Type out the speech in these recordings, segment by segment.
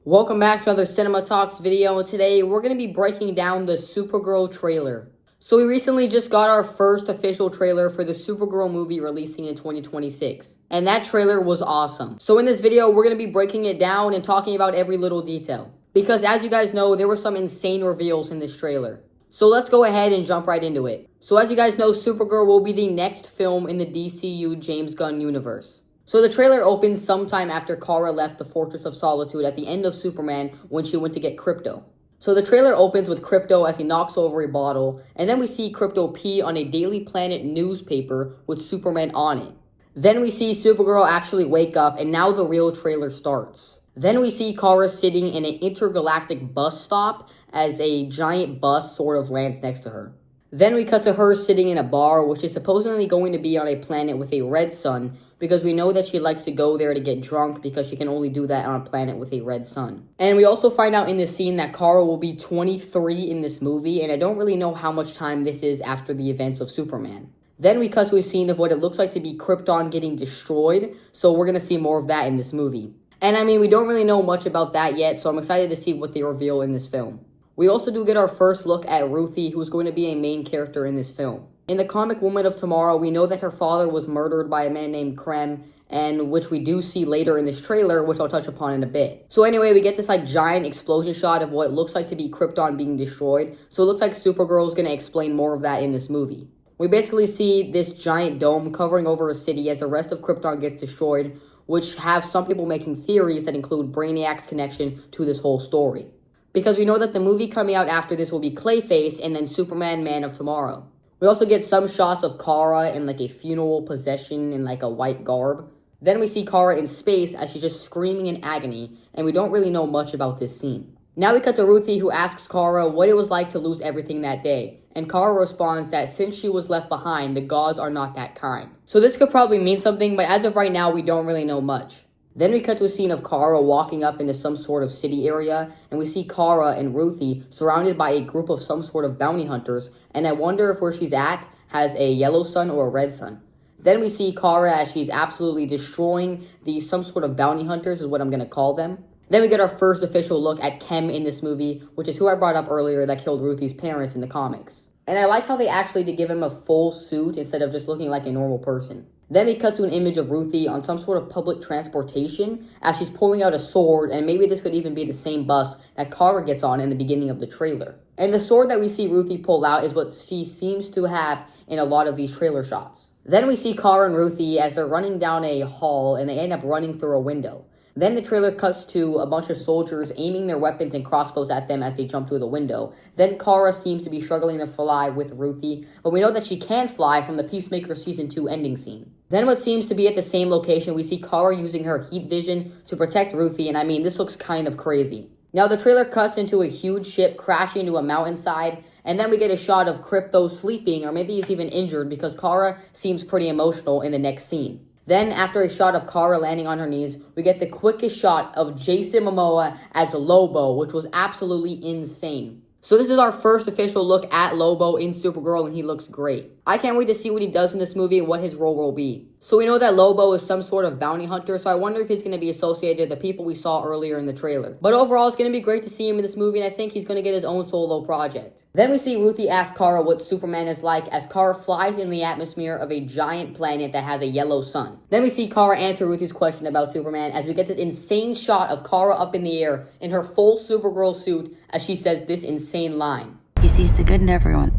Welcome back to another Cinema Talks video, and today we're going to be breaking down the Supergirl trailer. So we recently just got our first official trailer for the Supergirl movie releasing in 2026, and that trailer was awesome. So in this video, we're going to be breaking it down and talking about every little detail, because as you guys know, there were some insane reveals in this trailer. So let's go ahead and jump right into it. So as you guys know, Supergirl will be the next film in the DCU James Gunn universe. So the trailer opens sometime after Kara left the Fortress of Solitude at the end of Superman when she went to get Krypto. So the trailer opens with Krypto as he knocks over a bottle, and then we see Krypto pee on a Daily Planet newspaper with Superman on it. Then we see Supergirl actually wake up, and now the real trailer starts. Then we see Kara sitting in an intergalactic bus stop as a giant bus sort of lands next to her. Then we cut to her sitting in a bar, which is supposedly going to be on a planet with a red sun, because we know that she likes to go there to get drunk because she can only do that on a planet with a red sun. And we also find out in this scene that Kara will be 23 in this movie, and I don't really know how much time this is after the events of Superman. Then we cut to a scene of what it looks like to be Krypton getting destroyed, so we're going to see more of that in this movie. And I mean, we don't really know much about that yet, so I'm excited to see what they reveal in this film. We also do get our first look at Ruthie, who's going to be a main character in this film. In the comic Woman of Tomorrow, we know that her father was murdered by a man named Krem, and which we do see later in this trailer, which I'll touch upon in a bit. So anyway, we get this giant explosion shot of what looks like to be Krypton being destroyed, so it looks like Supergirl is going to explain more of that in this movie. We basically see this giant dome covering over a city as the rest of Krypton gets destroyed, which have some people making theories that include Brainiac's connection to this whole story. Because we know that the movie coming out after this will be Clayface and then Superman Man of Tomorrow. We also get some shots of Kara in a funeral procession in a white garb. Then we see Kara in space as she's just screaming in agony, and we don't really know much about this scene. Now we cut to Ruthie, who asks Kara what it was like to lose everything that day. And Kara responds that since she was left behind, the gods are not that kind. So this could probably mean something, but as of right now, we don't really know much. Then we cut to a scene of Kara walking up into some sort of city area, and we see Kara and Ruthie surrounded by a group of some sort of bounty hunters, and I wonder if where she's at has a yellow sun or a red sun. Then we see Kara as she's absolutely destroying some sort of bounty hunters, is what I'm going to call them. Then we get our first official look at Kem in this movie, which is who I brought up earlier that killed Ruthie's parents in the comics. And I like how they actually did give him a full suit instead of just looking like a normal person. Then we cut to an image of Ruthie on some sort of public transportation as she's pulling out a sword, and maybe this could even be the same bus that Kara gets on in the beginning of the trailer. And the sword that we see Ruthie pull out is what she seems to have in a lot of these trailer shots. Then we see Kara and Ruthie as they're running down a hall, and they end up running through a window. Then the trailer cuts to a bunch of soldiers aiming their weapons and crossbows at them as they jump through the window. Then Kara seems to be struggling to fly with Ruthie, but we know that she can fly from the Peacemaker Season 2 ending scene. Then what seems to be at the same location, we see Kara using her heat vision to protect Ruthie, and I mean, this looks kind of crazy. Now the trailer cuts into a huge ship crashing into a mountainside, and then we get a shot of Krypto sleeping, or maybe he's even injured because Kara seems pretty emotional in the next scene. Then, after a shot of Kara landing on her knees, we get the quickest shot of Jason Momoa as Lobo, which was absolutely insane. So this is our first official look at Lobo in Supergirl, and he looks great. I can't wait to see what he does in this movie and what his role will be. So we know that Lobo is some sort of bounty hunter, so I wonder if he's going to be associated with the people we saw earlier in the trailer. But overall, it's going to be great to see him in this movie, and I think he's going to get his own solo project. Then we see Ruthie ask Kara what Superman is like as Kara flies in the atmosphere of a giant planet that has a yellow sun. Then we see Kara answer Ruthie's question about Superman as we get this insane shot of Kara up in the air in her full Supergirl suit as she says this insane line. He sees the good in everyone,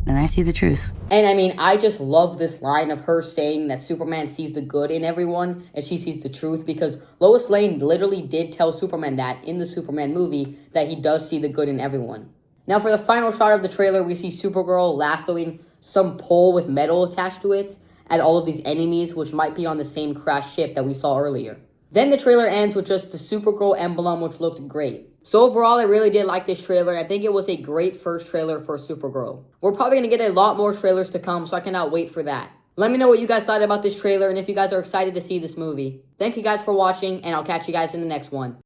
and I see the truth. And I mean, I just love this line of her saying that Superman sees the good in everyone and she sees the truth, because Lois Lane literally did tell Superman that in the Superman movie, that he does see the good in everyone. Now for the final shot of the trailer, we see Supergirl lassoing some pole with metal attached to it at all of these enemies, which might be on the same crashed ship that we saw earlier. Then the trailer ends with just the Supergirl emblem, which looked great. So overall, I really did like this trailer, and I think it was a great first trailer for Supergirl. We're probably going to get a lot more trailers to come, so I cannot wait for that. Let me know what you guys thought about this trailer, and if you guys are excited to see this movie. Thank you guys for watching, and I'll catch you guys in the next one.